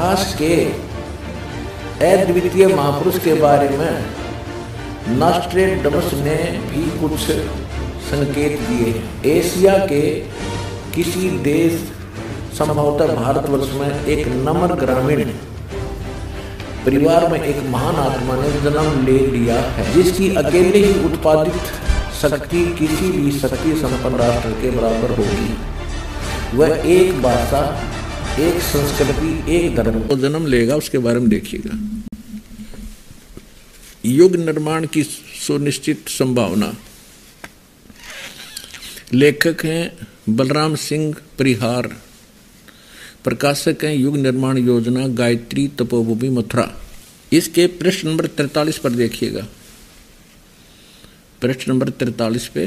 इतिहास के अद्वितीय महापुरुष के बारे में नॉस्ट्रेडमस ने भी कुछ संकेत दिए। एशिया के किसी देश, संभवतः भारतवर्ष में, एक नम्र ग्रामीण परिवार में एक महान आत्मा ने जन्म ले लिया है, जिसकी अकेले ही उत्पादित शक्ति किसी भी शक्ति संपन्न राष्ट्र के बराबर होगी। वह एक भाषा, एक संस्कृति, एक धर्म को जन्म लेगा। उसके बारे में देखिएगा। युग निर्माण की सुनिश्चित संभावना। लेखक हैं बलराम सिंह परिहार, प्रकाशक हैं युग निर्माण योजना, गायत्री तपोभूमि, मथुरा। इसके पृष्ठ नंबर 43 पर देखिएगा। पृष्ठ नंबर 43 पे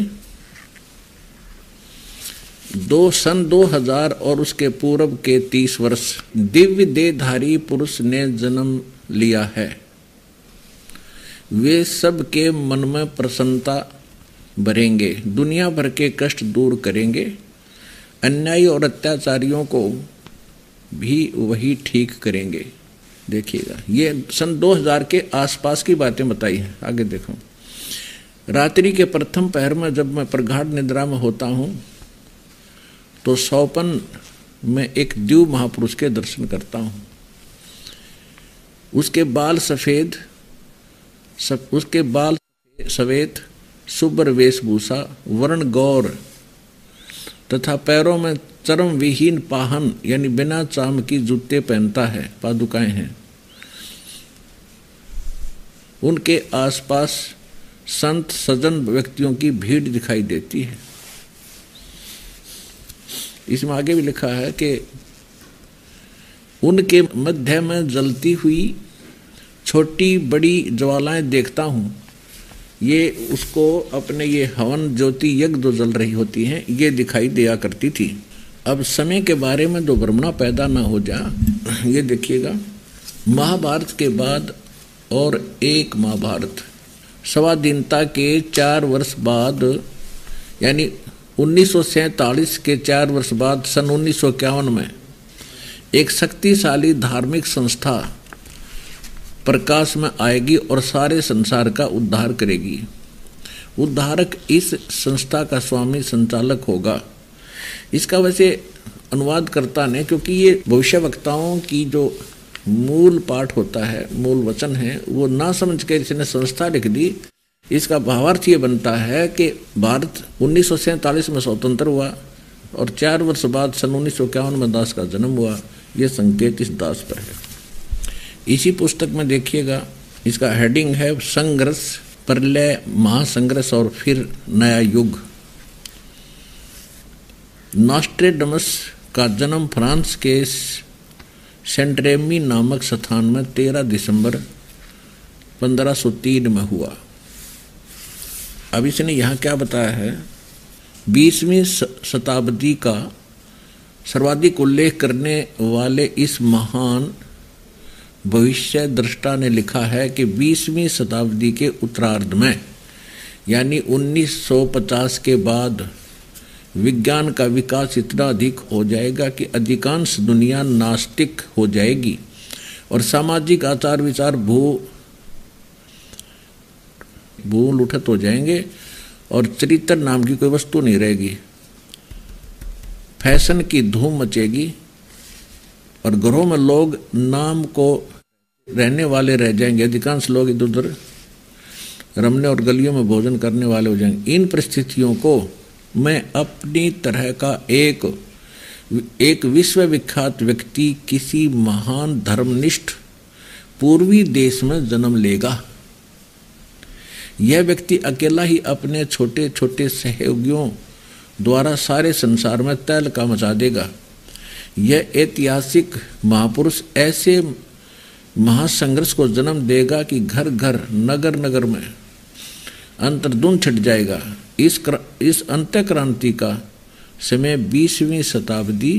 सन 2000 और उसके पूर्व के 30 वर्ष दिव्य देहधारी पुरुष ने जन्म लिया है। वे सब के मन में प्रसन्नता भरेंगे, दुनिया भर के कष्ट दूर करेंगे, अन्यायी और अत्याचारियों को भी वही ठीक करेंगे। देखिएगा, ये सन 2000 के आसपास की बातें बताई हैं। आगे देखो। रात्रि के प्रथम पहर में जब मैं प्रगाढ़ निद्रा में होता हूँ तो सौपन में एक दिव्य महापुरुष के दर्शन करता हूँ। उसके बाल सफेद, शुभ्र वेशभूषा, वर्ण गौर तथा पैरों में चर्म विहीन पाहन यानी बिना चाम की जूते पहनता है, पादुकाएं हैं। उनके आसपास संत सज्जन व्यक्तियों की भीड़ दिखाई देती है। इसमें आगे भी लिखा है कि उनके मध्य में जलती हुई छोटी बड़ी ज्वालाएं देखता हूँ। ये उसको अपने ये हवन ज्योति यज्ञ जो जल रही होती हैं, ये दिखाई दिया करती थी। अब समय के बारे में जो भ्रमणा पैदा न हो जा, ये देखिएगा। महाभारत के बाद और एक महाभारत, स्वाधीनता के 4 वर्ष बाद, यानी 1947 के 4 वर्ष बाद सन 1951 में एक शक्तिशाली धार्मिक संस्था प्रकाश में आएगी और सारे संसार का उद्धार करेगी। उद्धारक इस संस्था का स्वामी संचालक होगा। इसका वैसे अनुवादकर्ता ने, क्योंकि ये भविष्यवक्ताओं की जो मूल पाठ होता है, मूल वचन है, वो ना समझ के इसने संस्था लिख दी। इसका भावार्थ ये बनता है कि भारत 1947 में स्वतंत्र हुआ और 4 वर्ष बाद सन 1951 में दास का जन्म हुआ। ये संकेत इस दास पर है। इसी पुस्तक में देखिएगा, इसका हेडिंग है संघर्ष, प्रलय, महासंघर्ष और फिर नया युग। नॉस्ट्रेडमस का जन्म फ्रांस के सेंट-रेमी नामक स्थान में 13 दिसंबर 1503 में हुआ। अब इसने यहाँ क्या बताया है, 20वीं शताब्दी का सर्वाधिक उल्लेख करने वाले इस महान भविष्य दृष्टा ने लिखा है कि 20वीं शताब्दी के उत्तरार्ध में, यानी 1950 के बाद, विज्ञान का विकास इतना अधिक हो जाएगा कि अधिकांश दुनिया नास्तिक हो जाएगी और सामाजिक आचार विचार भूल उठत हो जाएंगे और चरित्र नाम की कोई वस्तु नहीं रहेगी। फैशन की धूम मचेगी और घरों में लोग नाम को रहने वाले रह जाएंगे। अधिकांश लोग इधर उधर रमने और गलियों में भोजन करने वाले हो जाएंगे। इन परिस्थितियों को मैं अपनी तरह का एक विश्वविख्यात व्यक्ति किसी महान धर्मनिष्ठ पूर्वी देश में जन्म लेगा। यह व्यक्ति अकेला ही अपने छोटे छोटे सहयोगियों द्वारा सारे संसार में तहलका मचा देगा। यह ऐतिहासिक महापुरुष ऐसे महासंघर्ष को जन्म देगा कि घर घर नगर नगर में अंतर्धुन छिट जाएगा। इस अंत्य क्रांति का समय 20वीं शताब्दी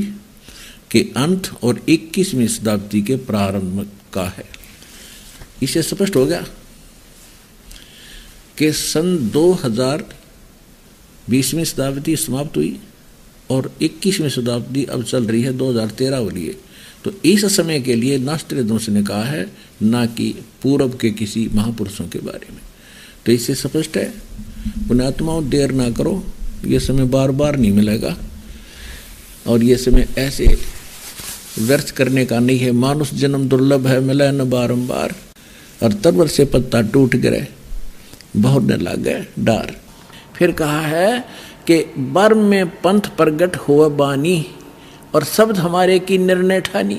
के अंत और 21वीं शताब्दी के प्रारंभ का है। इसे स्पष्ट हो गया कि सन 2000 20वीं शताब्दी समाप्त हुई और 21वीं शताब्दी अब चल रही है 2013 वाली है। तो इस समय के लिए नास्त्रोदमस ने कहा है, ना कि पूर्व के किसी महापुरुषों के बारे में। तो इससे स्पष्ट है, पुण्यात्माओं देर ना करो, ये समय बार बार नहीं मिलेगा और ये समय ऐसे व्यर्थ करने का नहीं है। मानुष जन्म दुर्लभ है, मिला न बारंबार, और तरवर से पत्ता टूट गिरे, बहुत न लागे डार। फिर कहा है कि बर्म में पंथ प्रगट हुआ बानी, और शब्द हमारे की निर्णय ठानी,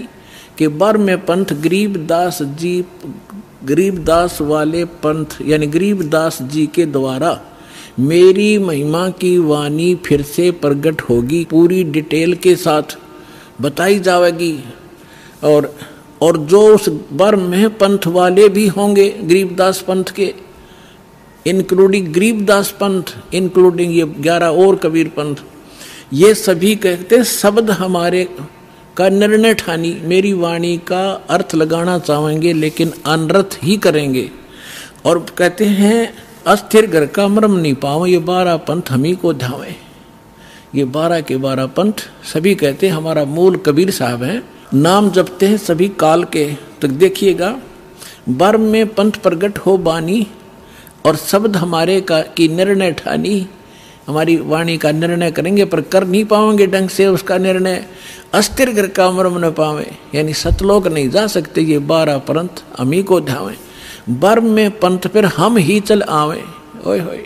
कि बर्म में पंथ गरीबदास जी, गरीबदास वाले पंथ यानी गरीबदास जी के द्वारा मेरी महिमा की वाणी फिर से प्रगट होगी, पूरी डिटेल के साथ बताई जाएगी। और जो उस बर्म में पंथ वाले भी होंगे गरीबदास पंथ के, इंक्लूडिंग गरीबदास पंथ, इंक्लूडिंग ये 11 और कबीर पंथ, ये सभी कहते हैं शब्द हमारे का निर्णय ठानी, मेरी वाणी का अर्थ लगाना चाहेंगे लेकिन अनर्थ ही करेंगे। और कहते हैं अस्थिर घर का मर्म नहीं पाओ, ये 12 पंथ हम ही को ध्यावे। ये 12 के 12 पंथ सभी कहते हैं हमारा मूल कबीर साहब हैं, नाम जपते हैं सभी काल के। तो देखिएगा, बर्म में पंथ प्रगट हो बानी, और शब्द हमारे का की निर्णय ठानी, हमारी वाणी का निर्णय करेंगे पर कर नहीं पाएंगे ढंग से उसका निर्णय। अस्थिर घर का मर्म न पावे, यानी सतलोक नहीं जा सकते, ये 12 पंथ हम ही को ध्यावे। बर्म में पंथ फिर हम ही चल आवे। ओए होए,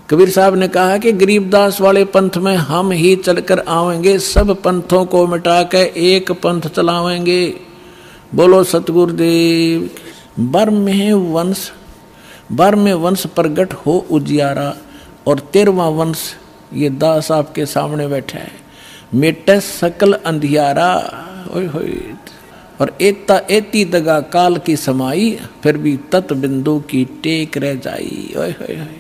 कबीर साहब ने कहा कि गरीबदास वाले पंथ में हम ही चलकर आवेंगे, सब पंथों को मिटा के एक पंथ चलावेंगे। बोलो सतगुरुदेव। बर्म में वंश प्रगट हो उजियारा, और 13वां वंश ये दास आपके सामने बैठा है, मेटे सकल अंधियारा। ओए होए, और एती दगा काल की समाई, फिर भी तत् बिंदु की टेक रह जाई। ओए होए होए,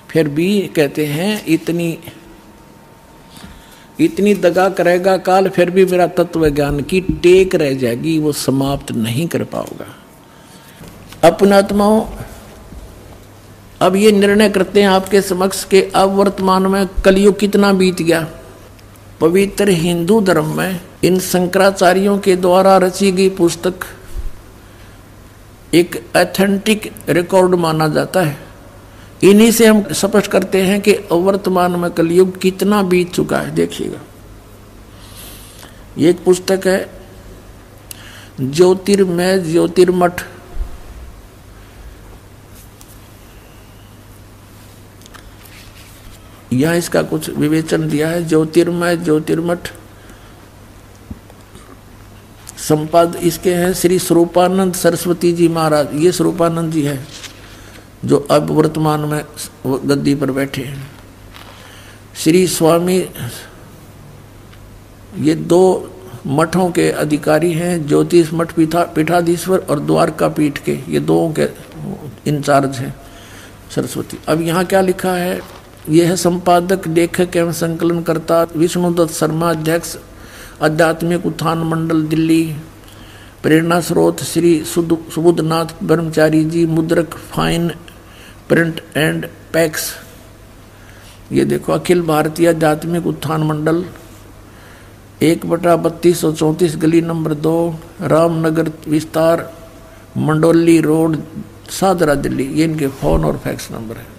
फिर भी कहते हैं इतनी दगा करेगा काल, फिर भी मेरा तत्व ज्ञान की टेक रह जाएगी, वो समाप्त नहीं कर पाओगा। अपनात्माओं, अब ये निर्णय करते हैं आपके समक्ष के अब वर्तमान में कलयुग कितना बीत गया। पवित्र हिंदू धर्म में इन शंकराचार्यों के द्वारा रची गई पुस्तक एक ऑथेंटिक रिकॉर्ड माना जाता है। इन्हीं से हम स्पष्ट करते हैं कि वर्तमान में कलयुग कितना बीत चुका है। देखिएगा, ये एक पुस्तक है ज्योतिर्मय ज्योतिर्मठ, यहाँ इसका कुछ विवेचन दिया है। ज्योतिर्मय ज्योतिर्मठ संपाद इसके हैं श्री स्वरूपानंद सरस्वती जी महाराज। ये स्वरूपानंद जी है जो अब वर्तमान में गद्दी पर बैठे हैं। श्री स्वामी, ये 2 मठों के अधिकारी हैं, ज्योतिष मठ पीठाधीश्वर और द्वारका पीठ के, ये 2 के इंचार्ज हैं सरस्वती। अब यहाँ क्या लिखा है, यह है संपादक लेखक एवं संकलनकर्ता विष्णुदत्त शर्मा, अध्यक्ष आध्यात्मिक उत्थान मंडल दिल्ली। प्रेरणा स्रोत श्री सुबुद्धनाथ ब्रह्मचारी जी, मुद्रक फाइन प्रिंट एंड पैक्स। ये देखो, अखिल भारतीय आध्यात्मिक उत्थान मंडल 1/3234 गली नंबर 2, रामनगर विस्तार, मंडोली रोड, सादरा दिल्ली। ये इनके फोन और फैक्स नंबर है।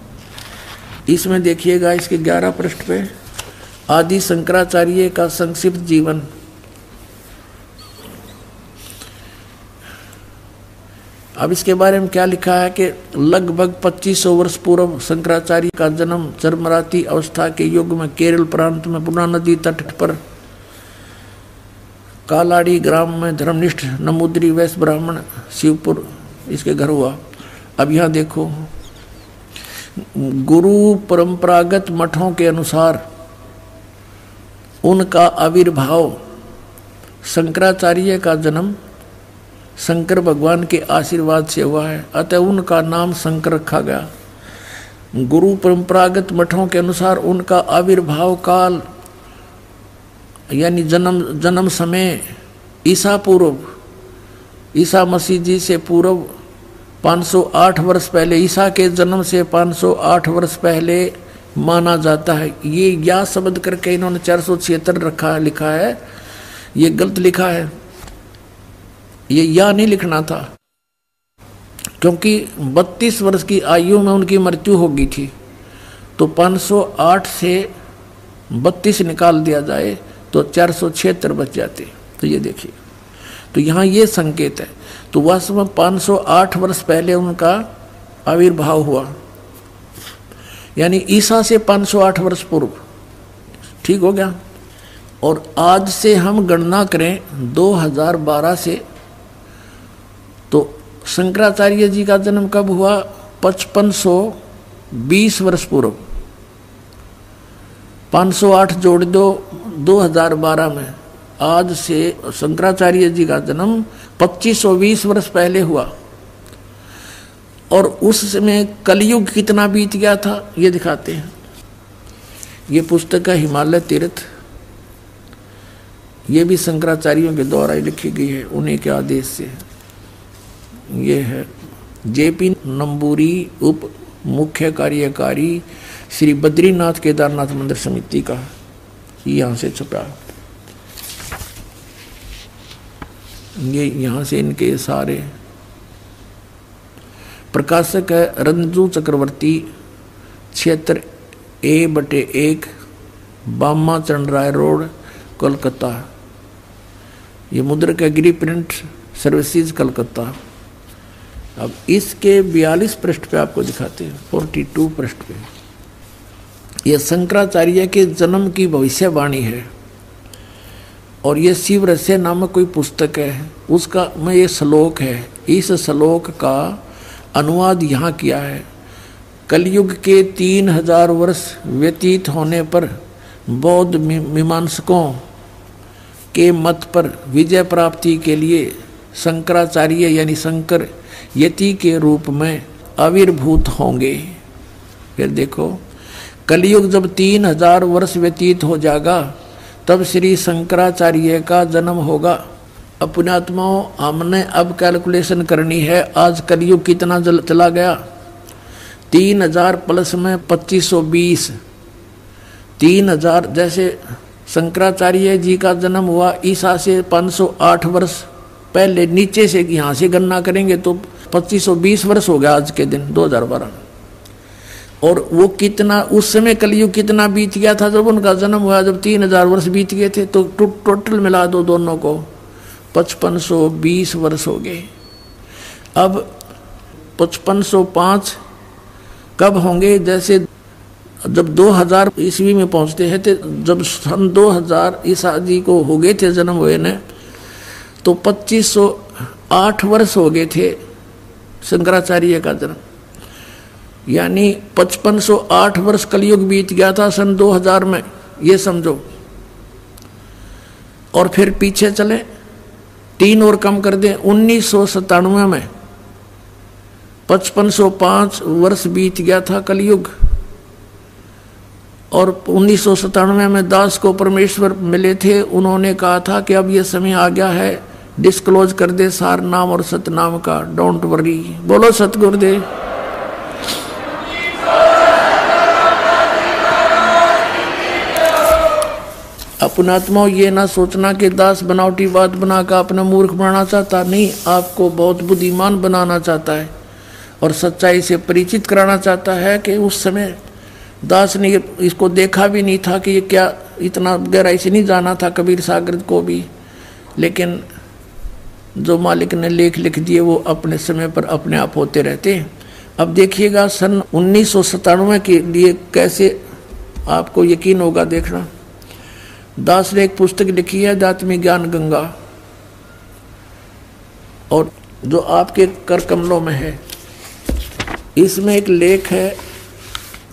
इसमें देखिएगा, इसके 11 पृष्ठ पे आदि शंकराचार्य का संक्षिप्त जीवन। अब इसके बारे में क्या लिखा है कि लगभग 2500 वर्ष पूर्व शंकराचार्य का जन्म चरमराती अवस्था के युग में केरल प्रांत में पूर्णा नदी तट पर कालाड़ी ग्राम में धर्मनिष्ठ नमूद्री वैश्य ब्राह्मण शिवपुर इसके घर हुआ। अब यहाँ देखो, गुरु परंपरागत मठों के अनुसार उनका आविर्भाव, शंकराचार्य का जन्म शंकर भगवान के आशीर्वाद से हुआ है, अतः उनका नाम शंकर रखा गया। गुरु परंपरागत मठों के अनुसार उनका आविर्भाव काल यानी जन्म समय ईसा पूर्व, ईसा मसीह जी से पूर्व 508 वर्ष पहले, ईसा के जन्म से 508 वर्ष पहले माना जाता है। ये या शब्द करके इन्होंने 476 लिखा है। ये गलत लिखा है, ये या नहीं लिखना था, क्योंकि 32 वर्ष की आयु में उनकी मृत्यु हो गई थी। तो 508 से 32 निकाल दिया जाए तो 476 बच जाते। तो ये देखिए, तो यहाँ ये संकेत है। तो वास्तव में 508 वर्ष पहले उनका आविर्भाव हुआ, यानी ईसा से 508 वर्ष पूर्व। ठीक हो गया। और आज से हम गणना करें 2012 से, तो शंकराचार्य जी का जन्म कब हुआ? 5520 वर्ष पूर्व। 508 जोड़ दो 2012 में, आज से शंकराचार्य जी का जन्म 2520 वर्ष पहले हुआ। और उस समय कलयुग कितना बीत गया था ये दिखाते हैं। ये पुस्तक है हिमालय तीर्थ, ये भी शंकराचार्यों के द्वारा ही लिखी गई है, उन्हीं के आदेश से। ये है जेपी नंबूरी, उप मुख्य कार्यकारी श्री बद्रीनाथ केदारनाथ मंदिर समिति का, यहाँ से छपा। ये यहाँ से इनके सारे प्रकाशक है रंजू चक्रवर्ती, क्षेत्र A/1, बामा चंद राय रोड, कोलकाता। ये मुद्रक है गिरी प्रिंट सर्विसेज, कलकत्ता। अब इसके 42 पृष्ठ पे आपको दिखाते हैं, 42 पृष्ठ पे ये शंकराचार्य के जन्म की भविष्यवाणी है। और ये शिव रहस्य नामक कोई पुस्तक है, उसका में ये श्लोक है। इस श्लोक का अनुवाद यहाँ किया है। कलयुग के 3000 वर्ष व्यतीत होने पर बौद्ध मीमांसकों के मत पर विजय प्राप्ति के लिए शंकराचार्य यानी शंकर यति के रूप में आविर्भूत होंगे। फिर देखो, कलयुग जब 3000 वर्ष व्यतीत हो जाएगा तब श्री शंकराचार्य का जन्म होगा। अपने आत्माओं, हमने अब कैलकुलेशन करनी है, आज कलयुग कितना चला गया? 3000 प्लस में 2520, 3000 जैसे शंकराचार्य जी का जन्म हुआ ईसा से 508 वर्ष पहले, नीचे से यहाँ से गणना करेंगे तो 2520 वर्ष हो गया आज के दिन 2012। और वो कितना उस समय कलयुग कितना बीत गया था जब उनका जन्म हुआ, जब 3000 वर्ष बीत गए थे। तो टोटल मिला दो दोनों को, 5520 वर्ष हो गए। अब 5505 कब होंगे? जैसे जब 2000 ईस्वी में पहुंचते हैं, तो जब सन 2000 ईसा जी को हो गए थे जन्म हुए ने, तो 2508 वर्ष हो गए थे शंकराचार्य का जन्म, यानी 5508 वर्ष कलयुग बीत गया था सन 2000 में, ये समझो। और फिर पीछे चले 3 और कम कर दें, 1997 में 5505 वर्ष बीत गया था कलयुग। और 1997 में दास को परमेश्वर मिले थे, उन्होंने कहा था कि अब ये समय आ गया है, डिस्क्लोज कर दे सार नाम और सतनाम का, डोंट वरी। बोलो सतगुरुदेव। अपनात्मा ये ना सोचना कि दास बनावटी बात बनाकर अपना मूर्ख बनाना चाहता, नहीं, आपको बहुत बुद्धिमान बनाना चाहता है और सच्चाई से परिचित कराना चाहता है। कि उस समय दास ने इसको देखा भी नहीं था कि ये क्या, इतना गहराई से नहीं जाना था कबीर सागर को भी, लेकिन जो मालिक ने लेख लिख दिए वो अपने समय पर अपने आप होते रहते हैं। अब देखिएगा सन 1997 के लिए कैसे आपको यकीन होगा, देखना। दास ने एक पुस्तक लिखी है आध्यात्मिक ज्ञान गंगा, और जो आपके कर कमलों में है, इसमें एक लेख है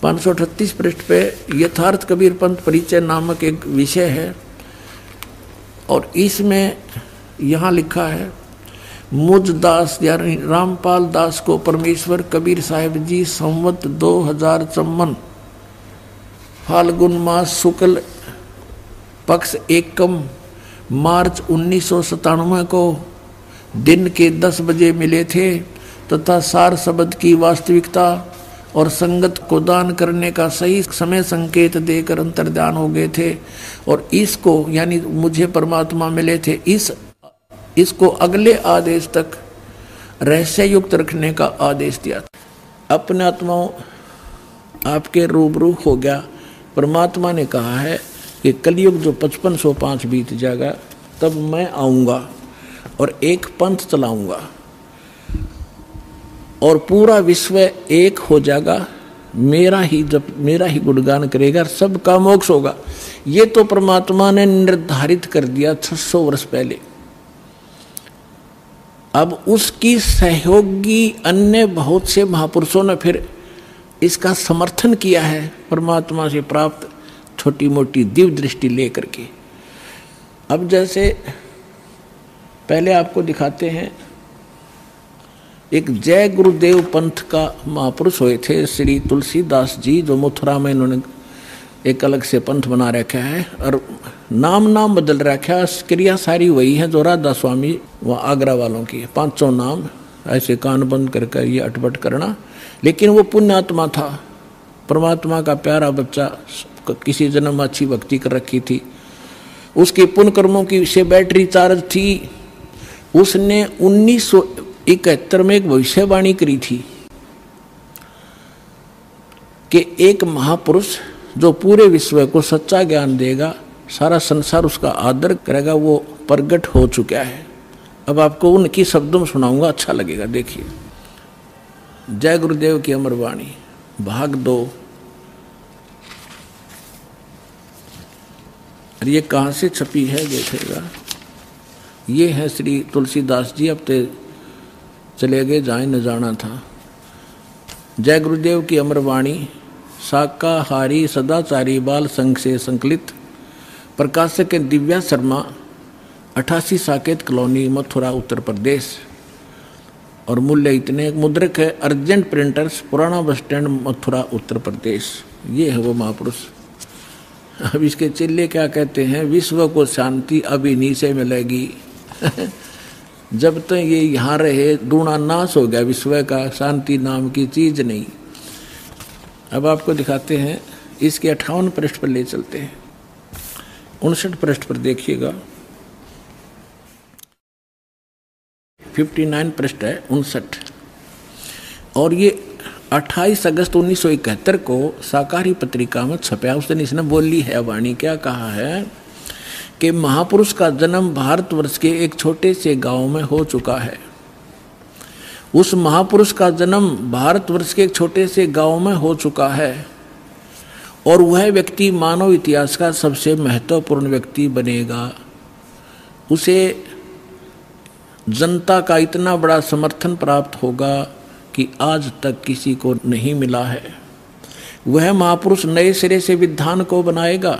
538 पृष्ठ पे, यथार्थ कबीर पंथ परिचय नामक एक विषय है। और इसमें यहाँ लिखा है, मुझ दास यानी रामपाल दास को परमेश्वर कबीर साहिब जी संवत 2054 फाल्गुन मास शुक्ल पक्ष एकम मार्च 1997 को दिन के 10 बजे मिले थे, तथा सार शब्द की वास्तविकता और संगत को दान करने का सही समय संकेत देकर अंतर्ध्यान हो गए थे। और इसको यानी मुझे परमात्मा मिले थे, इसको अगले आदेश तक रहस्य युक्त रखने का आदेश दिया था। अपने आत्माओं आपके रूबरू हो गया। परमात्मा ने कहा है कि कलयुग जो 5505 बीत जाएगा तब मैं आऊँगा और एक पंथ चलाऊँगा और पूरा विश्व एक हो जाएगा, मेरा ही गुणगान करेगा, सबका मोक्ष होगा। ये तो परमात्मा ने निर्धारित कर दिया 600 वर्ष पहले। अब उसकी सहयोगी अन्य बहुत से महापुरुषों ने फिर इसका समर्थन किया है, परमात्मा से प्राप्त छोटी मोटी दिव्य दृष्टि लेकर के। अब जैसे पहले आपको दिखाते हैं, एक जय गुरुदेव पंथ का महापुरुष हुए थे श्री तुलसीदास जी, जो मथुरा में इन्होंने एक अलग से पंथ बना रखा है और नाम बदल रखा है। क्रिया सारी वही है जो राधा स्वामी व आगरा वालों की, 500 नाम ऐसे कान बंद करके ये अटपट करना। लेकिन वो पुण्यात्मा था, परमात्मा का प्यारा बच्चा, किसी जन्म में अच्छी भक्ति कर रखी थी, उसके पुण्य कर्मों की से बैटरी चार्ज थी। उसने 1971 में एक भविष्यवाणी करी थी कि एक महापुरुष जो पूरे विश्व को सच्चा ज्ञान देगा, सारा संसार उसका आदर करेगा, वो प्रगट हो चुका है। अब आपको उनकी शब्दों में सुनाऊंगा, अच्छा लगेगा। देखिए, जय गुरुदेव की अमर वाणी, भाग 2। और ये कहाँ से छपी है देखिएगा। ये है श्री तुलसीदास जी, अब तो चले गए, जाए न जाना था। जय गुरुदेव की अमर वाणी, शाकाहारी सदाचारी बाल संघ से संकलित, प्रकाशक दिव्या शर्मा, 88 साकेत कॉलोनी, मथुरा, उत्तर प्रदेश। और मूल्य इतने, मुद्रक है अर्जेंट प्रिंटर्स, पुराना बस स्टैंड, मथुरा, उत्तर प्रदेश। ये है वो महापुरुष। अब इसके चिल्ले क्या कहते हैं, विश्व को शांति अब इन्हीं से मिलेगी। जब तक ये यहाँ रहे दूना नाश हो गया विश्व का, शांति नाम की चीज नहीं। अब आपको दिखाते हैं, इसके 58 पृष्ठ पर ले चलते हैं। 59 पृष्ठ पर देखिएगा, 59 पृष्ठ है, 59। और ये 28 अगस्त 1971 को साकारी पत्रिका में छपया। उस दिन इसने बोली है वाणी, क्या कहा है कि महापुरुष का जन्म भारतवर्ष के एक छोटे से गांव में हो चुका है। उस महापुरुष का जन्म भारतवर्ष के एक छोटे से गांव में हो चुका है और वह व्यक्ति मानव इतिहास का सबसे महत्वपूर्ण व्यक्ति बनेगा। उसे जनता का इतना बड़ा समर्थन प्राप्त होगा कि आज तक किसी को नहीं मिला है। वह महापुरुष नए सिरे से विधान को बनाएगा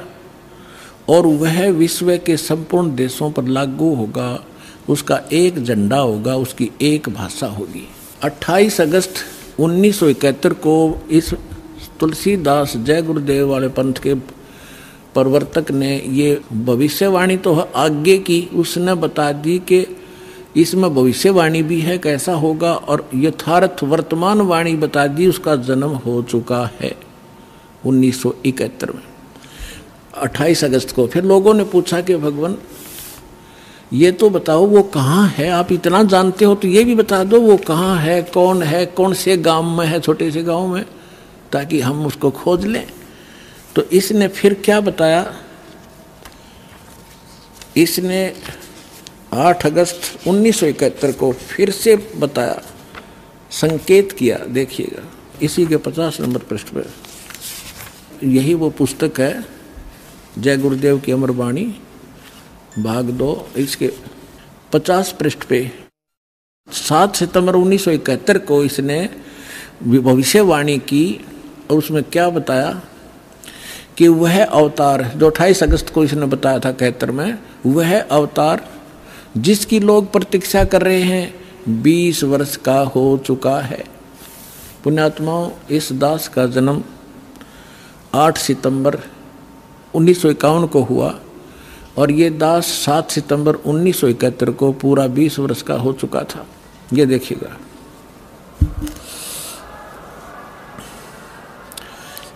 और वह विश्व के संपूर्ण देशों पर लागू होगा। उसका एक झंडा होगा, उसकी एक भाषा होगी। 28 अगस्त 1971 को इस तुलसीदास जय गुरुदेव वाले पंथ के प्रवर्तक ने ये भविष्यवाणी तो आगे की, उसने बता दी कि इसमें भविष्यवाणी भी है कैसा होगा, और यथार्थ वर्तमान वाणी बता दी, उसका जन्म हो चुका है 1971 में, 28 अगस्त को। फिर लोगों ने पूछा कि भगवान ये तो बताओ वो कहाँ है, आप इतना जानते हो तो ये भी बता दो वो कहाँ है, कौन से गांव में है, छोटे से गांव में, ताकि हम उसको खोज लें। तो इसने फिर क्या बताया, इसने 8 अगस्त 1971 को फिर से बताया, संकेत किया। देखिएगा इसी के 50 नंबर पृष्ठ पर, यही वो पुस्तक है जय गुरुदेव की अमर वाणी भाग 2। इसके 50 पृष्ठ पे 7 सितंबर 1971 को इसने भविष्यवाणी की और उसमें क्या बताया कि वह अवतार जो 28 अगस्त को इसने बताया था 71 में, वह अवतार जिसकी लोग प्रतीक्षा कर रहे हैं 20 वर्ष का हो चुका है। पुण्यात्माओं, इस दास का जन्म 8 सितंबर 1951 को हुआ और ये दास 7 सितंबर 1971 को पूरा 20 वर्ष का हो चुका था। ये देखिएगा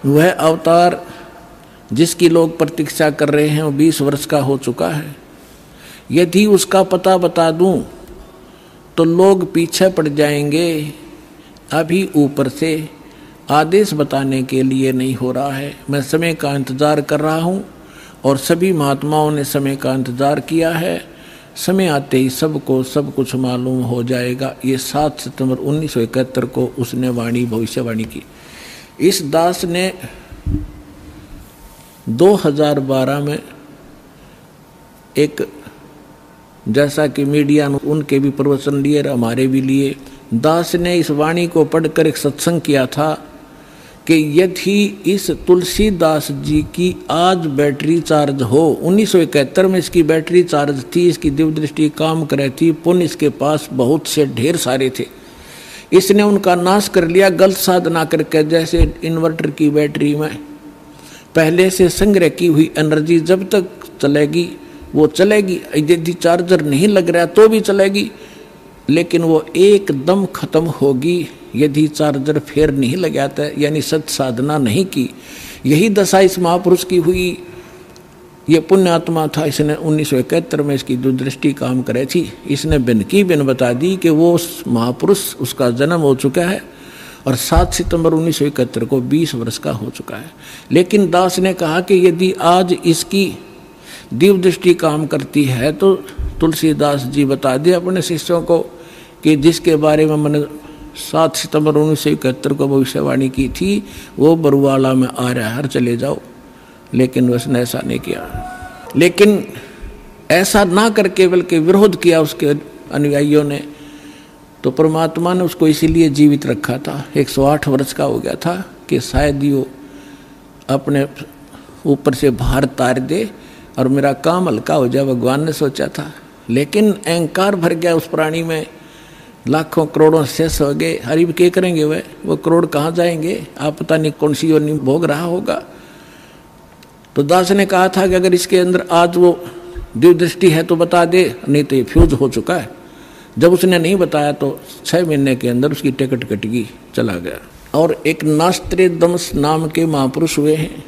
वह अवतार जिसकी लोग प्रतीक्षा कर रहे हैं वो 20 वर्ष का हो चुका है। यदि उसका पता बता दूं तो लोग पीछे पड़ जाएंगे। अभी ऊपर से आदेश बताने के लिए नहीं हो रहा है। मैं समय का इंतज़ार कर रहा हूँ और सभी महात्माओं ने समय का इंतज़ार किया है। समय आते ही सबको सब कुछ मालूम हो जाएगा। ये 7 सितंबर 1971 को उसने भविष्यवाणी की। इस दास ने 2012 में एक, जैसा कि मीडिया ने उनके भी प्रवचन लिए और हमारे भी लिए, दास ने इस वाणी को पढ़कर एक सत्संग किया था कि यदि इस तुलसीदास जी की आज बैटरी चार्ज हो, 1971 में इसकी बैटरी चार्ज थी, इसकी दिव्य दृष्टि काम करे थी, पुण्य इसके पास बहुत से ढेर सारे थे, इसने उनका नाश कर लिया गलत साधना करके। जैसे इन्वर्टर की बैटरी में पहले से संग्रह की हुई एनर्जी जब तक चलेगी वो चलेगी, यदि चार्जर नहीं लग रहा तो भी चलेगी, लेकिन वो एकदम खत्म होगी यदि चार्जर फेर नहीं लगाता, यानी सत साधना नहीं की। यही दशा इस महापुरुष की हुई। ये पुण्यात्मा था, इसने 1971 में इसकी दूरदृष्टि काम करे थी। इसने बिन की बिन बता दी कि वो उस महापुरुष, उसका जन्म हो चुका है और 7 सितंबर 1971 को 20 वर्ष का हो चुका है। लेकिन दास ने कहा कि यदि आज इसकी दिव्य दृष्टि काम करती है तो तुलसीदास जी बता दे अपने शिष्यों को कि जिसके बारे में मैंने 7 सितंबर 1971 को भविष्यवाणी की थी वो बरुवाला में आ रहा है, चले जाओ। लेकिन उसने ऐसा नहीं किया। लेकिन ऐसा ना करके बल्कि विरोध किया उसके अनुयायियों ने, तो परमात्मा ने उसको इसीलिए जीवित रखा था। 108 वर्ष का हो गया था कि शायद वो अपने ऊपर से भार तार दे और मेरा काम हल्का हो जाए, भगवान ने सोचा था। लेकिन अहंकार भर गया उस प्राणी में, लाखों करोड़ों शेष हो गए। हरिब क्या करेंगे वो करोड़ कहाँ जाएंगे, आप पता नहीं कौन सी योनि भोग रहा होगा। तो दास ने कहा था कि अगर इसके अंदर आज वो दिव्य दृष्टि है तो बता दे, नहीं तो ये फ्यूज हो चुका है। जब उसने नहीं बताया तो 6 महीने के अंदर उसकी टिकट कट गई, चला गया। और एक नास्त्रेदमस नाम के महापुरुष हुए हैं,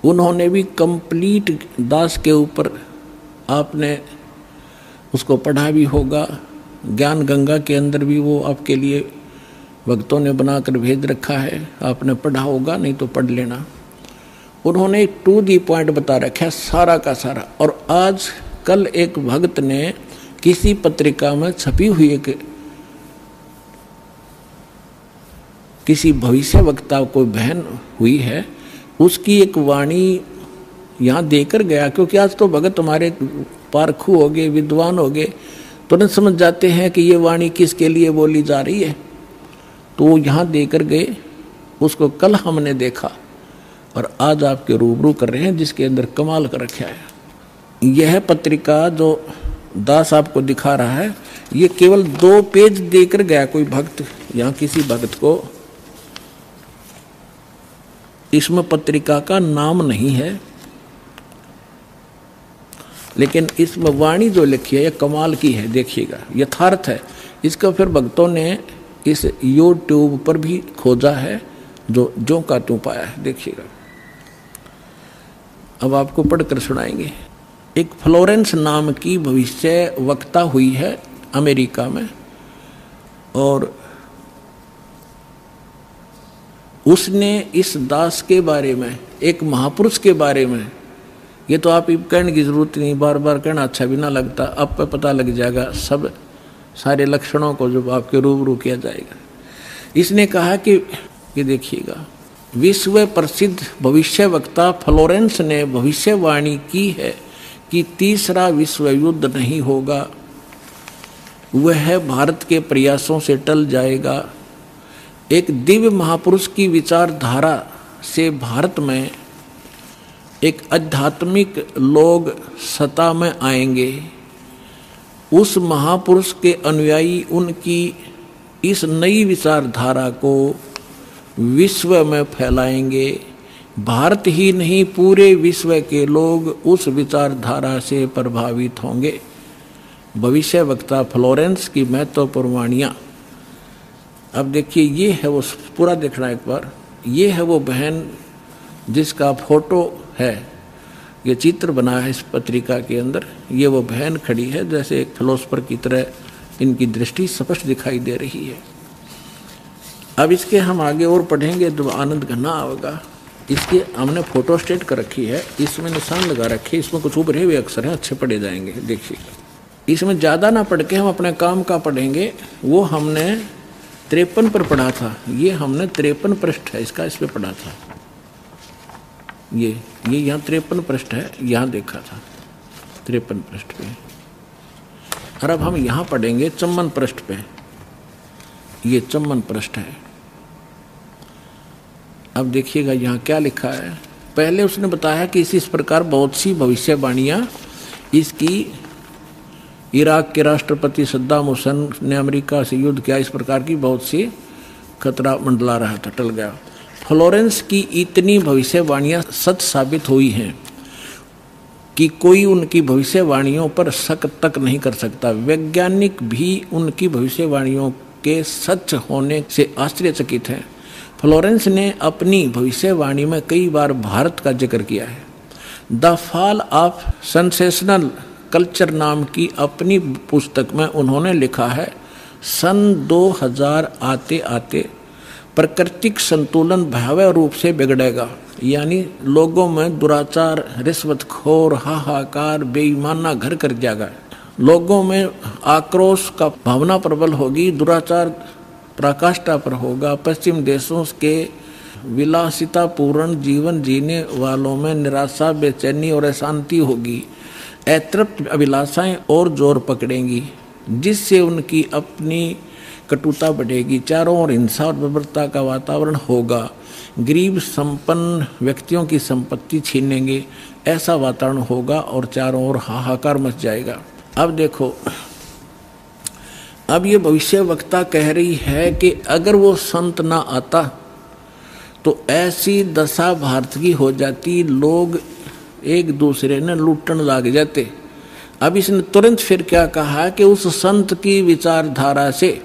उन्होंने भी कंप्लीट दास के ऊपर, आपने उसको पढ़ा भी होगा, ज्ञान गंगा के अंदर भी वो आपके लिए भक्तों ने बनाकर भेज रखा है, आपने पढ़ा होगा, नहीं तो पढ़ लेना। उन्होंने टू दी पॉइंट बता रखा है सारा का सारा। और आज कल एक भक्त ने किसी पत्रिका में छपी हुई एक किसी भविष्य वक्ता को बहन हुई है, उसकी एक वाणी यहाँ देकर गया, क्योंकि आज तो भगत हमारे पारखू हो गए, विद्वान हो गए, तुरंत समझ जाते हैं कि ये वाणी किसके लिए बोली जा रही है। तो वो यहाँ देकर गए, उसको कल हमने देखा और आज आपके रूबरू कर रहे हैं, जिसके अंदर कमाल कर रखा है। यह पत्रिका जो दास आपको दिखा रहा है, ये केवल 2 पेज देकर गया कोई भक्त, यहाँ किसी भक्त को इसमें पत्रिका का नाम नहीं है, लेकिन इसमें वाणी जो लिखी है ये कमाल की है, देखिएगा, यथार्थ है। इसका फिर भक्तों ने इस YouTube पर भी खोजा है, जो का त्यों पाया है, देखिएगा। अब आपको पढ़कर सुनाएंगे। एक फ्लोरेंस नाम की भविष्य वक्ता हुई है अमेरिका में, और उसने इस दास के बारे में, एक महापुरुष के बारे में, ये तो आप कहने की जरूरत नहीं, बार बार कहना अच्छा भी ना लगता, आप पे पता लग जाएगा सब सारे लक्षणों को जब आपके रूबरू किया जाएगा। इसने कहा कि देखिएगा, विश्व प्रसिद्ध भविष्य वक्ता फ्लोरेंस ने भविष्यवाणी की है कि तीसरा विश्व युद्ध नहीं होगा, वह भारत के प्रयासों से टल जाएगा। एक दिव्य महापुरुष की विचारधारा से भारत में एक आध्यात्मिक लोग सत्ता में आएंगे। उस महापुरुष के अनुयायी उनकी इस नई विचारधारा को विश्व में फैलाएंगे। भारत ही नहीं, पूरे विश्व के लोग उस विचारधारा से प्रभावित होंगे। भविष्य वक्ता फ्लोरेंस की महत्वपूर्ण वाणियाँ। अब देखिए, ये है वो पूरा देखना एक बार। ये है वो बहन जिसका फोटो है, ये चित्र बना है इस पत्रिका के अंदर। ये वो बहन खड़ी है, जैसे एक फिलोसफर की तरह इनकी दृष्टि स्पष्ट दिखाई दे रही है। अब इसके हम आगे और पढ़ेंगे तो आनंद घना होगा। इसके हमने फोटो स्टेट कर रखी है, इसमें निशान लगा रखे, इसमें कुछ उभरे हुए अक्षर हैं, अच्छे पढ़े जाएंगे। देखिए इसमें ज़्यादा ना पढ़ के हम अपने काम का पढ़ेंगे। वो हमने 53 पर पढ़ा था, ये हमने 53 पृष्ठ है इसका, इस पर पढ़ा था। ये यहाँ 53 पृष्ठ है, यहाँ देखा था 53 पृष्ठ पे। और अब हम यहाँ पढ़ेंगे 54 पृष्ठ पे। ये 54 पृष्ठ है। अब देखिएगा यहाँ क्या लिखा है। पहले उसने बताया कि इस प्रकार बहुत सी भविष्यवाणियाँ इसकी इराक के राष्ट्रपति सद्दाम हुसैन ने अमेरिका से युद्ध किया, इस प्रकार की बहुत सी खतरा मंडला रहा था, टल गया। फ्लोरेंस की इतनी भविष्यवाणियाँ सच साबित हुई हैं कि कोई उनकी भविष्यवाणियों पर शक तक नहीं कर सकता। वैज्ञानिक भी उनकी भविष्यवाणियों के सच होने से आश्चर्यचकित हैं। फ्लोरेंस ने अपनी भविष्यवाणी में कई बार भारत का जिक्र किया है। The fall of sensational culture नाम की अपनी पुस्तक में उन्होंने लिखा है, सन 2000 आते आते प्राकृतिक संतुलन भयावह रूप से बिगड़ेगा। यानी लोगों में दुराचार, रिश्वतखोर, हाहाकार, बेईमाना घर कर जाएगा। लोगों में आक्रोश का भावना प्रबल होगी, दुराचार पराकाष्ठा पर होगा। पश्चिम देशों के विलासितापूर्ण जीवन जीने वालों में निराशा, बेचैनी और अशांति होगी। अतृप्त अभिलाषाएं और जोर पकड़ेंगी, जिससे उनकी अपनी कटुता बढ़ेगी। चारों ओर हिंसा और बर्बरता का वातावरण होगा। गरीब संपन्न व्यक्तियों की संपत्ति छीनेंगे, ऐसा वातावरण होगा और चारों ओर हाहाकार मच जाएगा। अब देखो, अब ये भविष्यवक्ता कह रही है कि अगर वो संत ना आता तो ऐसी दशा भारत की हो जाती, लोग एक दूसरे ने लूटने लग जाते। अब इसने तुरंत फिर क्या कहा कि उस संत की विचारधारा से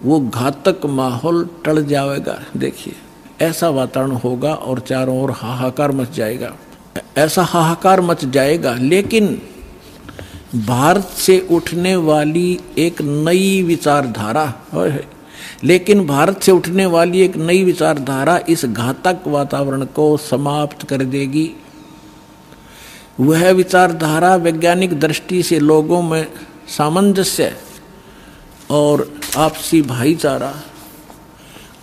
वो घातक माहौल टल जाएगा। देखिए ऐसा वातावरण होगा और चारों ओर हाहाकार मच जाएगा, ऐसा हाहाकार मच जाएगा। लेकिन भारत से उठने वाली एक नई विचारधारा इस घातक वातावरण को समाप्त कर देगी। वह विचारधारा वैज्ञानिक दृष्टि से लोगों में सामंजस्य और आपसी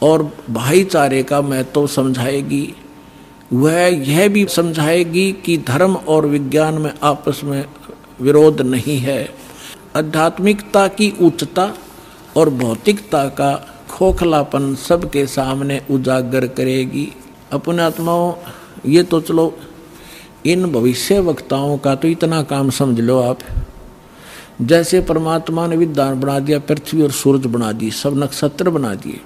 भाईचारे का महत्व समझाएगी। वह यह भी समझाएगी कि धर्म और विज्ञान में आपस में विरोध नहीं है। आध्यात्मिकता की उच्चता और भौतिकता का खोखलापन सबके सामने उजागर करेगी। अपने आत्माओं, ये तो चलो इन भविष्य वक्ताओं का तो इतना काम समझ लो आप, जैसे परमात्मा ने विद्वान बना दिया, पृथ्वी और सूरज बना दी, सब नक्षत्र बना दिए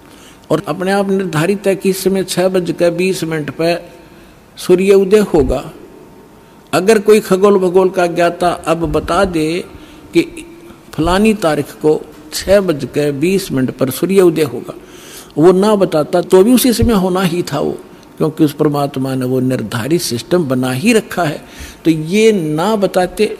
और अपने आप निर्धारित है कि इस समय 6:20 पर सूर्य उदय होगा। अगर कोई खगोल भगोल का ज्ञाता अब बता दे कि फलानी तारीख को 6:20 पर सूर्य उदय होगा, वो ना बताता तो भी उसी समय होना ही था वो, क्योंकि उस परमात्मा ने वो निर्धारित सिस्टम बना ही रखा है। तो ये ना बताते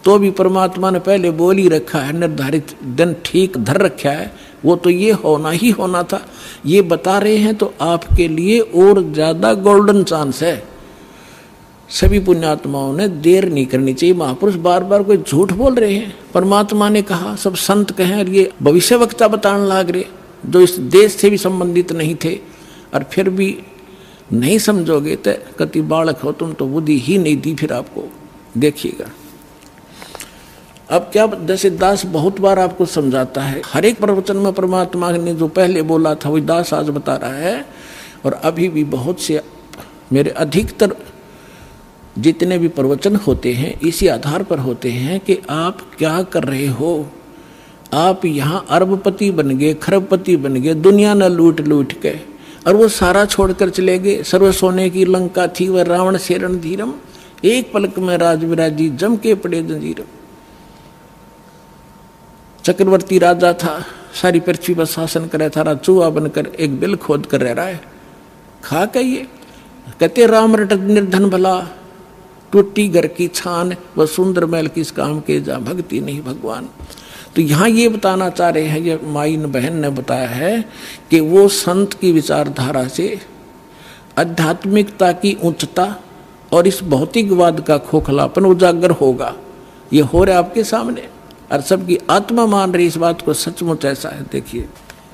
तो भी परमात्मा ने पहले बोल ही रखा है, निर्धारित दिन ठीक धर रखा है, वो तो ये होना ही होना था। ये बता रहे हैं तो आपके लिए और ज़्यादा गोल्डन चांस है। सभी पुण्यात्माओं ने देर नहीं करनी चाहिए। महापुरुष बार बार कोई झूठ बोल रहे हैं, परमात्मा ने कहा, सब संत कहें, और ये भविष्यवक्ता बताने लग रहे जो इस देश से भी संबंधित नहीं थे, और फिर भी नहीं समझोगे तो कति बालक हो तुम, तो बुद्धि ही नहीं दी फिर आपको। देखिएगा अब क्या, जैसे दास बहुत बार आपको समझाता है, हर एक प्रवचन में परमात्मा ने जो पहले बोला था वही दास आज बता रहा है। और अभी भी बहुत से मेरे अधिकतर जितने भी प्रवचन होते हैं इसी आधार पर होते हैं कि आप क्या कर रहे हो। आप यहाँ अरबपति बन गए, खरबपति बन गए, दुनिया न लूट लूट के, और वो सारा छोड़कर चले गए। सर्व सोने की लंका थी वह रावण से रणधीरम, एक पलक में राज विराजी जम के पड़े जंजीरम। चक्रवर्ती राजा था, सारी पृथ्वी पर शासन कर रहा था, चूहा बनकर एक बिल खोद कर रह रहा है। खा के ये कहते राम रट निर्धन भला, टूटी घर की छान, वह सुंदर महल किस काम के, जा भक्ति नहीं भगवान। तो यहाँ ये बताना चाह रहे हैं, ये माई बहन ने बताया है कि वो संत की विचारधारा से आध्यात्मिकता की उच्चता और इस भौतिकवाद का खोखलापन उजागर होगा। ये हो रहा है आपके सामने और सबकी आत्मा मान रही इस बात को, सचमुच ऐसा है। देखिए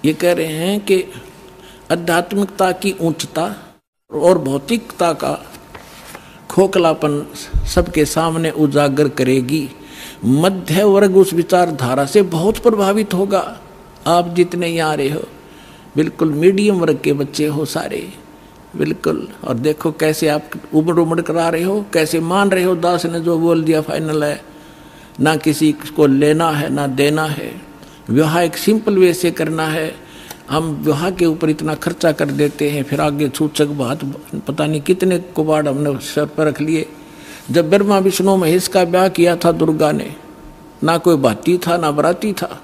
ये कह रहे हैं कि आध्यात्मिकता की उच्चता और भौतिकता का खोखलापन सबके सामने उजागर करेगी। मध्य वर्ग उस विचारधारा से बहुत प्रभावित होगा। आप जितने यहाँ रहे हो बिल्कुल मीडियम वर्ग के बच्चे हो सारे, बिल्कुल। और देखो कैसे आप उमड़ उमड़ करा रहे हो, कैसे मान रहे हो दास ने जो बोल दिया फाइनल है, ना किसी को लेना है ना देना है। विवाह एक सिंपल वे से करना है। हम विवाह के ऊपर इतना खर्चा कर देते हैं, फिर आगे छूचक बात पता नहीं कितने कुबाड़ हमने सर पर रख लिए। जब ब्रह्मा विष्णु महेश का ब्याह किया था दुर्गा ने, ना कोई बाती था ना बराती था,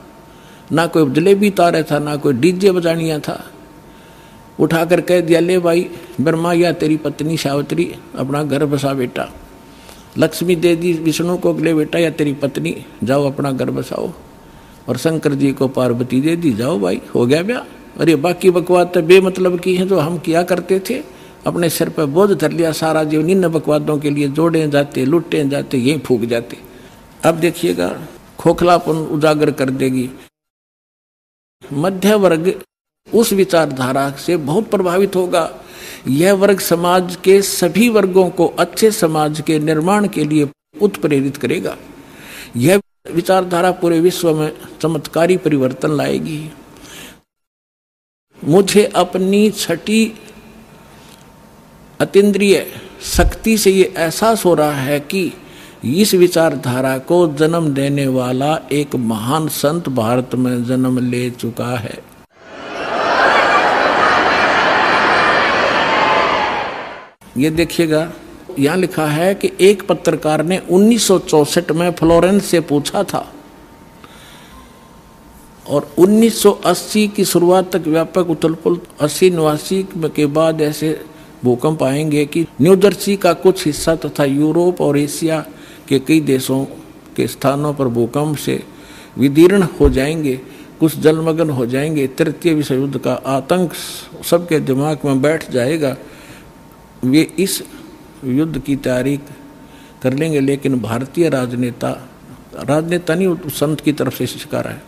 ना कोई जलेबी तारे था, ना कोई डीजे बजानिया था। उठाकर कह दिया ले भाई ब्रह्मा या तेरी पत्नी सावित्री अपना घर बसा बेटा। लक्ष्मी दे दी विष्णु को ले बेटा या तेरी पत्नी जाओ अपना घर बसाओ। और शंकर जी को पार्वती दे दी, जाओ भाई हो गया ब्याह। और ये बाकी बकवाद तो बेमतलब की है जो हम किया करते थे, अपने सिर पर बोझ धर लिया सारा जीवन इन बकवादों के लिए, जोड़े जाते लुटे जाते यहीं फूक जाते। अब देखिएगा खोखलापन उजागर कर देगी। मध्य वर्ग उस विचारधारा से बहुत प्रभावित होगा। यह वर्ग समाज के सभी वर्गों को अच्छे समाज के निर्माण के लिए उत्प्रेरित करेगा। यह विचारधारा पूरे विश्व में चमत्कारी परिवर्तन लाएगी। मुझे अपनी छठी अतीन्द्रिय शक्ति से ये एहसास हो रहा है कि इस विचारधारा को जन्म देने वाला एक महान संत भारत में जन्म ले चुका है। ये देखिएगा यहाँ लिखा है कि एक पत्रकार ने 1964 में फ्लोरेंस से पूछा था और 1980 की शुरुआत तक व्यापक उथल-पुथल 80-89 के बाद ऐसे भूकंप आएंगे कि न्यू जर्सी का कुछ हिस्सा तथा यूरोप और एशिया के कई देशों के स्थानों पर भूकंप से विदीर्ण हो जाएंगे, कुछ जलमग्न हो जाएंगे। तृतीय विश्व युद्ध का आतंक सबके दिमाग में बैठ जाएगा। वे इस युद्ध की तैयारी कर लेंगे, लेकिन भारतीय राजनेता नहीं संत की तरफ से शिकार है,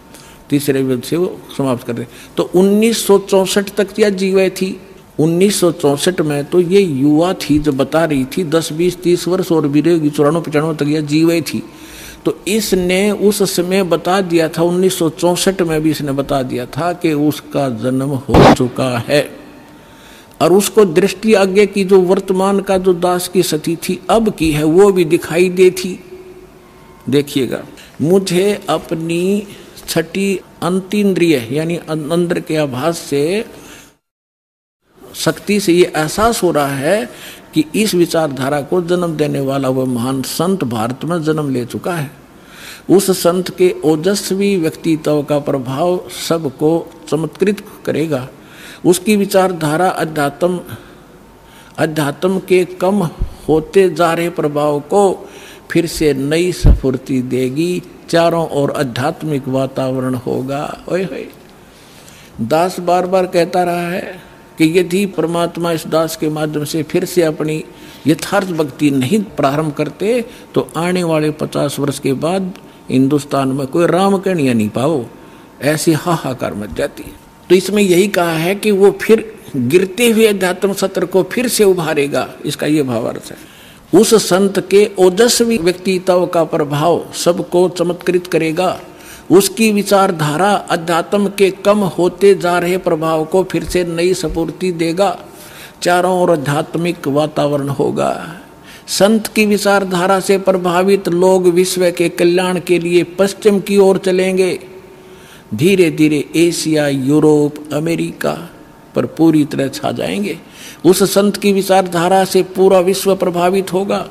तीसरे युद्ध से वो समाप्त कर दे। तो 1964 तक यह जीवे थी। 1964 में तो ये युवा थी जो बता रही थी 10, 20, 30 वर्ष और बीरेगी 94-95 तक यह जीवे थी। तो इसने उस समय बता दिया था, 1964 में भी इसने बता दिया था कि उसका जन्म हो चुका है। और उसको दृष्टि आगे की जो वर्तमान का जो दास की सती थी अब की है वो भी दिखाई देती। देखिएगा मुझे अपनी छठी अंतीन्द्रिय यानी अंदर के आभास से शक्ति से ये एहसास हो रहा है कि इस विचारधारा को जन्म देने वाला वह महान संत भारत में जन्म ले चुका है। उस संत के ओजस्वी व्यक्तित्व का प्रभाव सबको चमत्कृत करेगा। उसकी विचारधारा अध्यात्म के कम होते जा रहे प्रभाव को फिर से नई स्फूर्ति देगी। चारों ओर आध्यात्मिक वातावरण होगा। ओए होए, दास बार बार कहता रहा है कि यदि परमात्मा इस दास के माध्यम से फिर से अपनी यथार्थ भक्ति नहीं प्रारंभ करते तो आने वाले 50 वर्ष के बाद हिंदुस्तान में कोई राम कहानियां नहीं पाओ, ऐसी हाहाकार मच जाती है। तो इसमें यही कहा है कि वो फिर गिरते हुए अध्यात्म सत्र को फिर से उभारेगा, इसका ये भावार्थ है। उस संत के ओजस्वी व्यक्तित्व का प्रभाव सबको चमत्कृत करेगा। उसकी विचारधारा अध्यात्म के कम होते जा रहे प्रभाव को फिर से नई स्फूर्ति देगा। चारों ओर आध्यात्मिक वातावरण होगा। संत की विचारधारा से प्रभावित लोग विश्व के कल्याण के लिए पश्चिम की ओर चलेंगे। धीरे धीरे एशिया, यूरोप, अमेरिका पर पूरी तरह छा जाएंगे। उस संत की विचारधारा से पूरा विश्व प्रभावित होगा।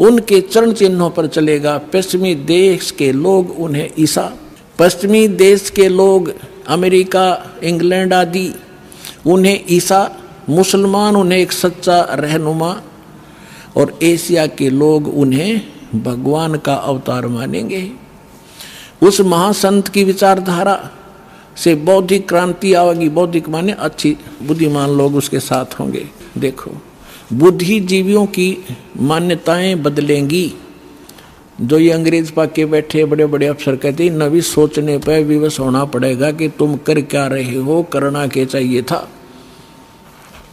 उनके चरण चिन्हों पर चलेगा। पश्चिमी देश के लोग उन्हें ईसा, पश्चिमी देश के लोग अमेरिका, इंग्लैंड आदि उन्हें ईसा मुसलमान उन्हें एक सच्चा रहनुमा और एशिया के लोग उन्हें भगवान का अवतार मानेंगे। उस महासंत की विचारधारा से बौद्धिक क्रांति आएगी। बौद्धिक माने अच्छी बुद्धिमान लोग उसके साथ होंगे। देखो, बुद्धिजीवियों की मान्यताएं बदलेंगी। जो ये अंग्रेज पाके बैठे बड़े बड़े अफसर कहते हैं नवी सोचने पर विवश होना पड़ेगा कि तुम कर क्या रहे हो, करना क्या चाहिए था।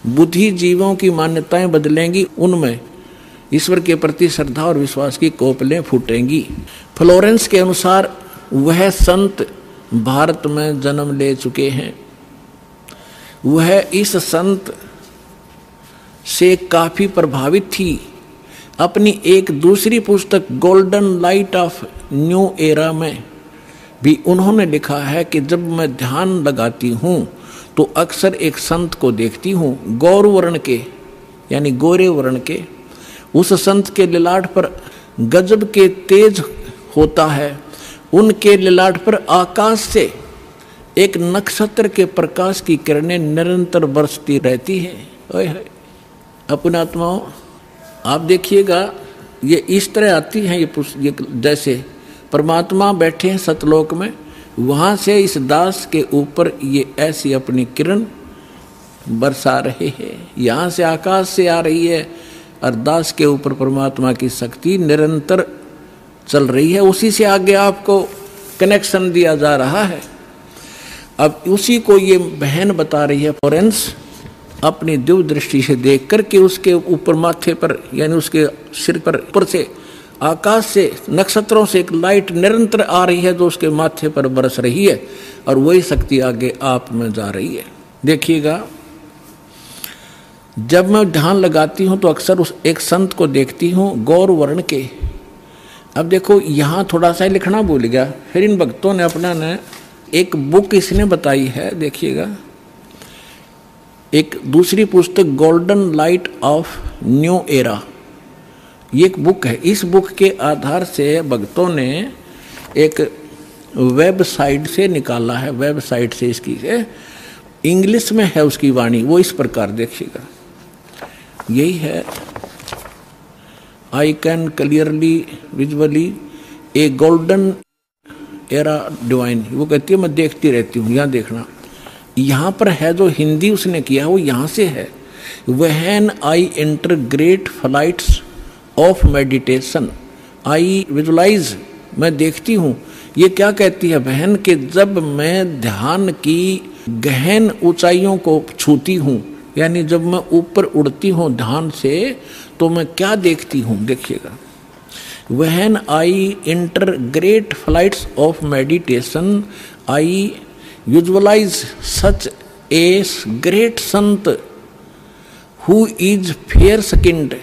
बुद्धिजीवियों की मान्यताएं बदलेंगी, उनमें ईश्वर के प्रति श्रद्धा और विश्वास की कोपलें फूटेंगी। फ्लोरेंस के अनुसार वह संत भारत में जन्म ले चुके हैं। वह इस संत से काफी प्रभावित थी। अपनी एक दूसरी पुस्तक golden light of new era में भी उन्होंने लिखा है कि जब मैं ध्यान लगाती हूँ तो अक्सर एक संत को देखती हूँ, गौर वर्ण के यानी गोरे वर्ण के। उस संत के ललाट पर गजब के तेज होता है। उनके ललाट पर आकाश से एक नक्षत्र के प्रकाश की किरणें निरंतर बरसती रहती है। अपने आत्माओं, आप देखिएगा ये इस तरह आती हैं ये जैसे परमात्मा बैठे हैं सतलोक में, वहाँ से इस दास के ऊपर ये ऐसी अपनी किरण बरसा रहे हैं। यहाँ से आकाश से आ रही है और दास के ऊपर परमात्मा की शक्ति निरंतर चल रही है। उसी से आगे आपको कनेक्शन दिया जा रहा है। अब उसी को ये बहन बता रही है फ्लोरेंस अपनी दिव्य दृष्टि से देख करके उसके ऊपर माथे पर यानी उसके सिर पर ऊपर से आकाश से नक्षत्रों से एक लाइट निरंतर आ रही है जो उसके माथे पर बरस रही है और वही शक्ति आगे आप में जा रही है। देखिएगा, जब मैं ध्यान लगाती हूँ तो अक्सर उस एक संत को देखती हूँ गौर वर्ण के। अब देखो यहाँ थोड़ा सा लिखना भूल गया, फिर इन भक्तों ने अपना ने एक बुक इसने बताई है। देखिएगा, एक दूसरी पुस्तक golden light of new era, ये एक बुक है। इस बुक के आधार से भक्तों ने एक वेबसाइट से निकाला है, वेबसाइट से इसकी इंग्लिश में है उसकी वाणी। वो इस प्रकार देखिएगा, यही है, I can clearly visually A golden era divine. वो कहती है मैं देखती रहती हूँ। यहाँ देखना, यहाँ पर है जो हिंदी उसने किया वो यहाँ से है। When I enter great flights of meditation I visualise, मैं देखती हूँ। ये क्या कहती है बहन कि जब मैं ध्यान की गहन ऊंचाइयों को छूती हूँ, यानी जब मैं ऊपर उड़ती हूँ ध्यान से, तो मैं क्या देखती हूँ। देखिएगा, when I enter great flights of meditation I visualise such a great संत हु इज फेयर स्किन्ड,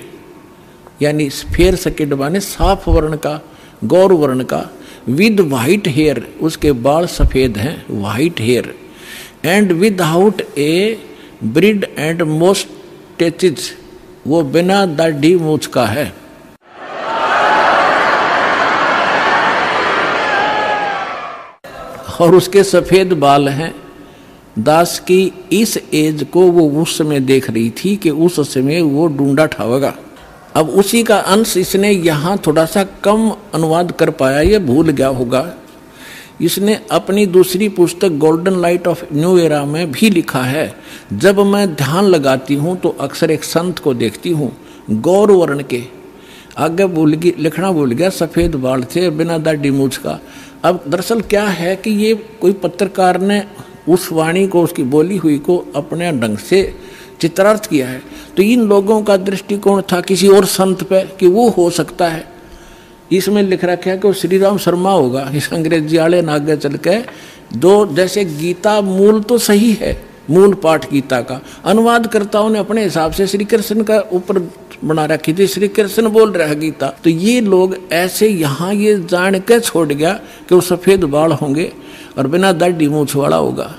यानी फेयर स्किन्ड माने साफ वर्ण का, गौर वर्ण का, विद वाइट हेयर, उसके बाल सफेद हैं, white hair, and without a beard and moustaches, वो बिना दाढ़ी मूछ का है। और उसके सफेद बाल हैं। दास की इस एज को वो उस समय देख रही थी कि उस समय वो ढूंढा ठावेगा। अब उसी का अंश इसने यहाँ थोड़ा सा कम अनुवाद कर पाया, ये भूल गया होगा। इसने अपनी दूसरी पुस्तक golden light of new era में भी लिखा है, जब मैं ध्यान लगाती हूँ तो अक्सर एक संत को देखती हूँ गौर वर्ण के। आगे लिखना भूल गया, सफ़ेद बाल थे, बिना दाढ़ी मूछ का। अब दरअसल क्या है कि ये कोई पत्रकार ने उस वाणी को, उसकी बोली हुई को अपने ढंग से चित्रार्थ किया है। तो इन लोगों का दृष्टिकोण था किसी और संत पे कि वो हो सकता है। इसमें लिख रखा है कि वो श्री राम शर्मा होगा। इस अंग्रेजी वाले ने आगे चल के दो, जैसे गीता मूल तो सही है, मूल पाठ गीता का, अनुवादकर्ताओं ने अपने हिसाब से श्री कृष्ण का ऊपर बना रखी थी, श्री कृष्ण बोल रहा है गीता। तो ये लोग ऐसे यहाँ ये जान के छोड़ गया कि वो सफ़ेद बाल होंगे और बिना दाढ़ी मूछ वाला होगा,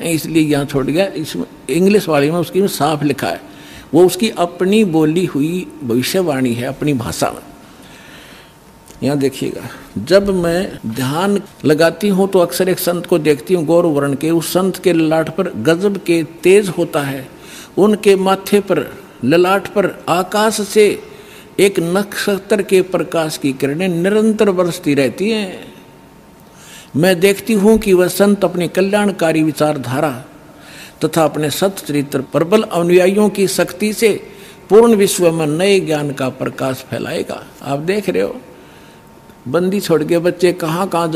इसलिए यहाँ छोड़ गया। इसमें इंग्लिश वाली में उसकी में साफ लिखा है, वो उसकी अपनी बोली हुई भविष्यवाणी है अपनी भाषा में। यहाँ देखिएगा, जब मैं ध्यान लगाती हूँ तो अक्सर एक संत को देखती हूँ गौर वर्ण के। उस संत के ललाट पर गजब के तेज होता है। उनके माथे पर, ललाट पर आकाश से एक नक्षत्र के प्रकाश की किरणें निरंतर बरसती रहती हैं। मैं देखती हूं कि वह संत अपनी कल्याणकारी विचारधारा तथा अपने सच्चरित्र प्रबल अनुयायियों की शक्ति से पूर्ण विश्व में नए ज्ञान का प्रकाश फैलाएगा। आप देख रहे हो, बंदी छोड़ के बच्चे कहाँ कहाँ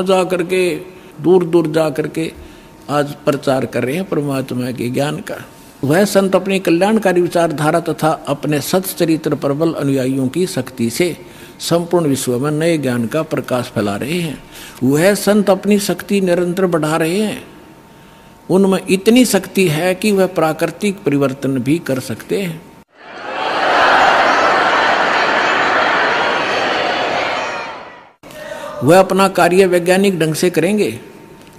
जा करके दूर दूर जा करके आज प्रचार कर रहे हैं परमात्मा के ज्ञान का। वह संत अपनी कल्याणकारी विचारधारा तथा अपने सच्चरित्र प्रबल अनुयायियों की शक्ति से संपूर्ण विश्व में नए ज्ञान का प्रकाश फैला रहे हैं। वह संत अपनी शक्ति निरंतर बढ़ा रहे हैं। उनमें इतनी शक्ति है कि वह प्राकृतिक परिवर्तन भी कर सकते हैं। वह अपना कार्य वैज्ञानिक ढंग से करेंगे।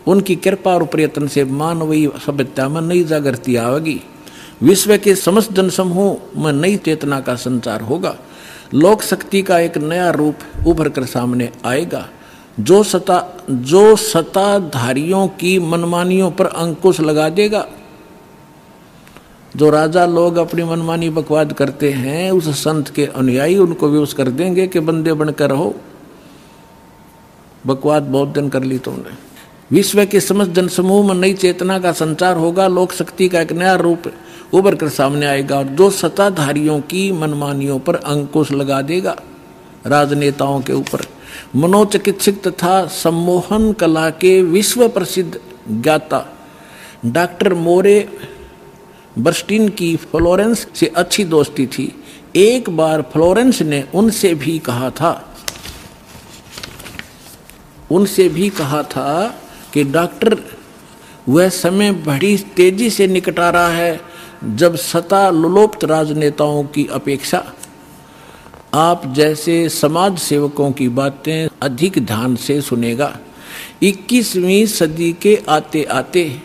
उनकी कृपा और प्रयत्न से मानवीय सभ्यता में नई जागृति आएगी। विश्व के समस्त जनसमूह में नई चेतना का संचार होगा। लोक शक्ति का एक नया रूप उभर कर सामने आएगा, जो सत्ताधारियों की मनमानियों पर अंकुश लगा देगा। जो राजा लोग अपनी मनमानी बकवाद करते हैं, उस संत के अनुयायी उनको विवश कर देंगे कि बंदे बनकर रहो, बकवाद बहुत दिन कर ली तुमने। विश्व के समस्त जनसमूह में नई चेतना का संचार होगा। लोक शक्ति का एक नया रूप उभर कर सामने आएगा और जो सत्ताधारियों की मनमानियों पर अंकुश लगा देगा, राजनेताओं के ऊपर। मनोचिकित्सक तथा सम्मोहन कला के विश्व प्रसिद्ध ज्ञाता डॉक्टर मोरे बर्स्टीन की फ्लोरेंस से अच्छी दोस्ती थी। एक बार फ्लोरेंस ने उनसे भी कहा था कि डॉक्टर, वह समय बड़ी तेजी से निकट आ रहा है जब सत्ता लोलुप्त राजनेताओं की अपेक्षा आप जैसे समाज सेवकों की बातें अधिक ध्यान से सुनेगा। 21वीं सदी के आते आते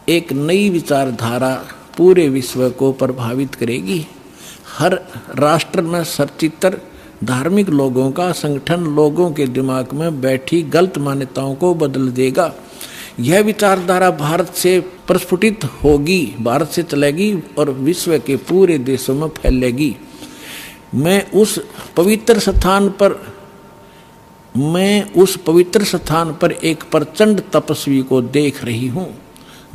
एक नई विचारधारा पूरे विश्व को प्रभावित करेगी। हर राष्ट्र में सच्चरित्र धार्मिक लोगों का संगठन लोगों के दिमाग में बैठी गलत मान्यताओं को बदल देगा। यह विचारधारा भारत से प्रस्फुटित होगी, भारत से चलेगी और विश्व के पूरे देशों में फैलेगी। मैं उस पवित्र स्थान पर एक प्रचंड तपस्वी को देख रही हूँ,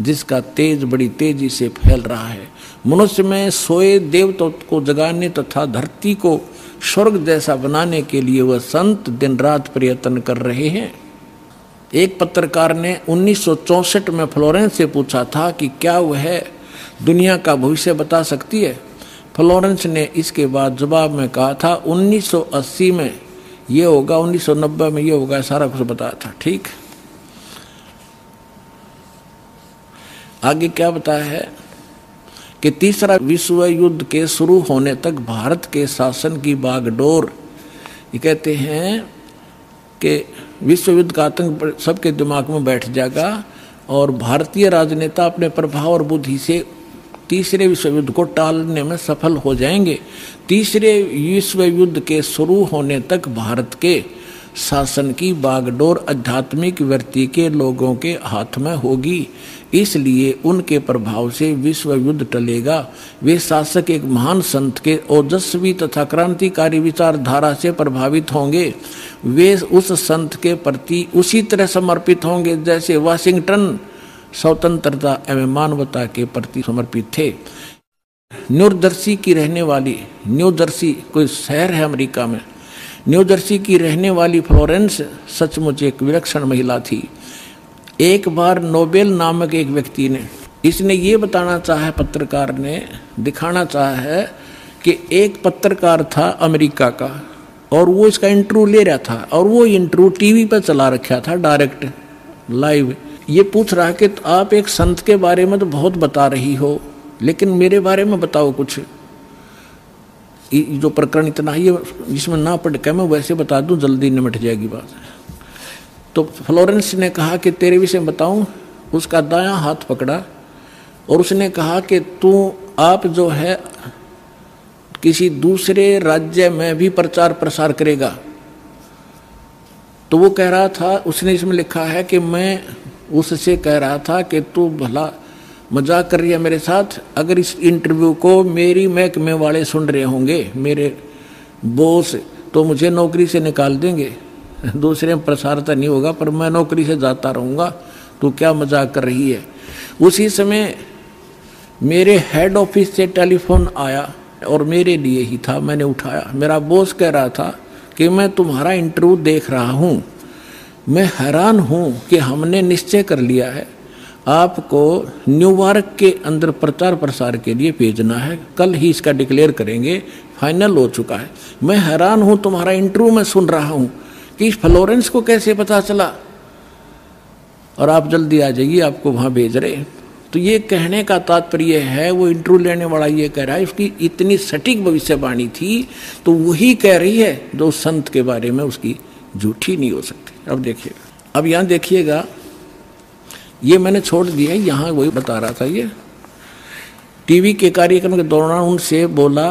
जिसका तेज बड़ी तेजी से फैल रहा है। मनुष्य में सोए देवताओं को जगाने तथा धरती को स्वर्ग जैसा बनाने के लिए वह संत दिन रात प्रयत्न कर रहे हैं। एक पत्रकार ने 1964 में फ्लोरेंस से पूछा था कि क्या वह दुनिया का भविष्य बता सकती है। फ्लोरेंस ने इसके बाद जवाब में कहा था 1980 में ये होगा, 1990 में ये होगा, सारा कुछ बताया था। ठीक, आगे क्या बताया है कि तीसरा विश्व युद्ध के शुरू होने तक भारत के शासन की बागडोर, ये कहते हैं कि विश्व युद्ध का आतंक सबके दिमाग में बैठ जाएगा और भारतीय राजनेता अपने प्रभाव और बुद्धि से तीसरे विश्व युद्ध को टालने में सफल हो जाएंगे। तीसरे विश्व युद्ध के शुरू होने तक भारत के शासन की बागडोर आध्यात्मिक वृत्ति के लोगों के हाथ में होगी, इसलिए उनके प्रभाव से विश्व युद्ध टलेगा। वे शासक एक महान संत के ओजस्वी तथा क्रांतिकारी विचारधारा से प्रभावित होंगे। वे उस संत के प्रति उसी तरह समर्पित होंगे जैसे वाशिंगटन स्वतंत्रता एवं मानवता के प्रति समर्पित थे। न्यू जर्सी कोई शहर है अमेरिका में, न्यू जर्सी की रहने वाली फ्लोरेंस सचमुच एक विलक्षण महिला थी। एक बार नोबेल नामक एक व्यक्ति ने, इसने ये बताना चाहा, पत्रकार ने दिखाना चाहा है कि एक पत्रकार था अमेरिका का और वो इसका इंटरव्यू ले रहा था और वो इंटरव्यू टीवी पर चला रखा था डायरेक्ट लाइव। ये पूछ रहा है कि आप एक संत के बारे में तो बहुत बता रही हो, लेकिन मेरे बारे में बताओ कुछ। जो प्रकरण इतना है इसमें ना पढ़ के मैं वैसे बता दूं, जल्दी निमट जाएगी बात। तो फ्लोरेंस ने कहा कि तेरे विषय में बताऊं। उसका दायां हाथ पकड़ा और उसने कहा कि आप जो है किसी दूसरे राज्य में भी प्रचार प्रसार करेगा। तो वो कह रहा था, उसने इसमें लिखा है कि मैं उससे कह रहा था कि तू भला मजाक कर रही है मेरे साथ। अगर इस इंटरव्यू को मेरी महकमे वाले सुन रहे होंगे, मेरे बॉस, तो मुझे नौकरी से निकाल देंगे। दूसरे में प्रसारता नहीं होगा, पर मैं नौकरी से जाता रहूँगा। तो क्या मजाक कर रही है। उसी समय मेरे हेड ऑफिस से टेलीफोन आया और मेरे लिए ही था, मैंने उठाया। मेरा बॉस कह रहा था कि मैं तुम्हारा इंटरव्यू देख रहा हूँ, मैं हैरान हूँ कि हमने निश्चय कर लिया है आपको न्यूयॉर्क के अंदर प्रचार प्रसार के लिए भेजना है, कल ही इसका डिक्लेयर करेंगे, फाइनल हो चुका है। मैं हैरान हूँ, तुम्हारा इंटरव्यू मैं सुन रहा हूँ कि फ्लोरेंस को कैसे पता चला, और आप जल्दी आ जाइए, आपको वहाँ भेज रहे। तो ये कहने का तात्पर्य है, वो इंटरव्यू लेने वाला ये कह रहा है उसकी इतनी सटीक भविष्यवाणी थी, तो वही कह रही है जो संत के बारे में उसकी झूठी नहीं हो सकती। अब देखिएगा, अब यहाँ देखिएगा, ये मैंने छोड़ दिया, यहाँ वही बता रहा था। ये टीवी के कार्यक्रम के दौरान उनसे बोला,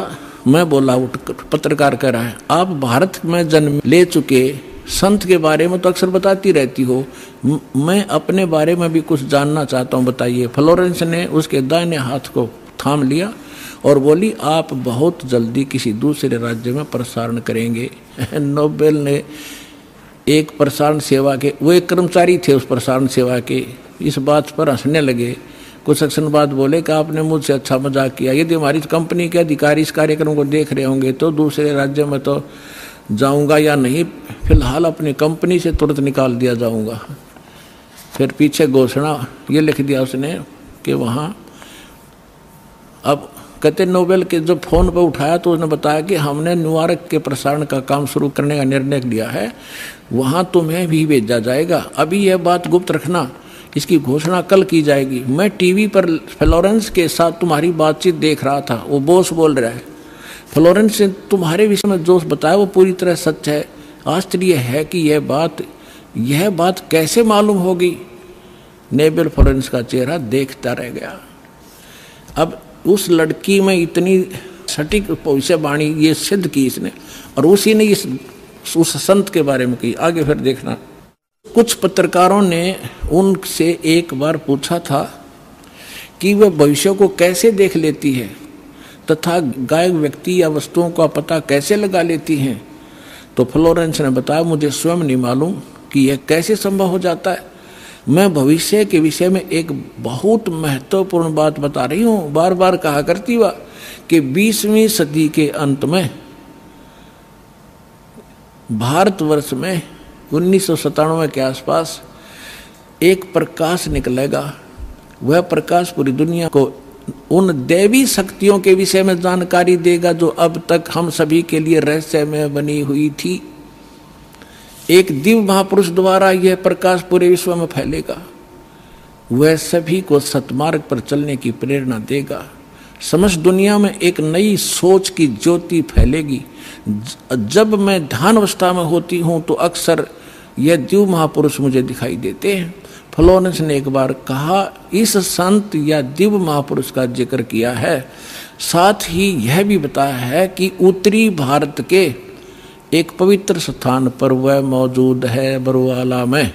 मैं बोला, पत्रकार कह रहा है, आप भारत में जन्म ले चुके संत के बारे में तो अक्सर बताती रहती हो, मैं अपने बारे में भी कुछ जानना चाहता हूँ, बताइए। फ्लोरेंस ने उसके दाहिने हाथ को थाम लिया और बोली, आप बहुत जल्दी किसी दूसरे राज्य में प्रसारण करेंगे। नोबेल ने एक प्रसारण सेवा के, वो एक कर्मचारी थे उस प्रसारण सेवा के, इस बात पर हंसने लगे। कुछ सेक्शन बाद बोले कि आपने मुझसे अच्छा मजाक किया, यदि हमारी कंपनी के अधिकारी इस कार्यक्रम को देख रहे होंगे तो दूसरे राज्य में तो जाऊंगा या नहीं, फिलहाल अपनी कंपनी से तुरंत निकाल दिया जाऊंगा। फिर पीछे घोषणा ये लिख दिया उसने कि वहाँ, अब कहते नोबेल के जब फोन पर उठाया तो उसने बताया कि हमने न्यूयॉर्क के प्रसारण का काम शुरू करने का निर्णय लिया है, वहाँ तुम्हें भी भेजा जाएगा। अभी यह बात गुप्त रखना, इसकी घोषणा कल की जाएगी। मैं टीवी पर फ्लोरेंस के साथ तुम्हारी बातचीत देख रहा था, वो बॉस बोल रहा है, फ्लोरेंस ने तुम्हारे विषय में जो बताया वो पूरी तरह सच है। आश्चर्य है कि यह बात कैसे मालूम होगी। नोबेल फ्लोरेंस का चेहरा देखता रह गया। अब उस लड़की में इतनी सटीक भविष्यवाणी ये सिद्ध की इसने, और उसी ने उस संत के बारे में की। आगे फिर देखना, कुछ पत्रकारों ने उनसे एक बार पूछा था कि वह भविष्य को कैसे देख लेती है तथा गायक व्यक्ति या वस्तुओं का पता कैसे लगा लेती हैं। तो फ्लोरेंस ने बताया, मुझे स्वयं नहीं मालूम कि यह कैसे संभव हो जाता है। मैं भविष्य के विषय में एक बहुत महत्वपूर्ण बात बता रही हूँ। बार बार कहा करती वह कि 20वीं सदी के अंत में भारतवर्ष में 1997 के आसपास एक प्रकाश निकलेगा। वह प्रकाश पूरी दुनिया को उन दैवी शक्तियों के विषय में जानकारी देगा जो अब तक हम सभी के लिए रहस्यमय बनी हुई थी। एक दिव्य महापुरुष द्वारा यह प्रकाश पूरे विश्व में फैलेगा। वह सभी को सतमार्ग पर चलने की प्रेरणा देगा। समस्त दुनिया में एक नई सोच की ज्योति फैलेगी। जब मैं ध्यान अवस्था में होती हूँ तो अक्सर यह दिव्य महापुरुष मुझे दिखाई देते हैं। फ्लोरेंस ने एक बार कहा, इस संत या दिव्य महापुरुष का जिक्र किया है, साथ ही यह भी बताया है कि उत्तरी भारत के एक पवित्र स्थान पर वह मौजूद है, बरवाला में।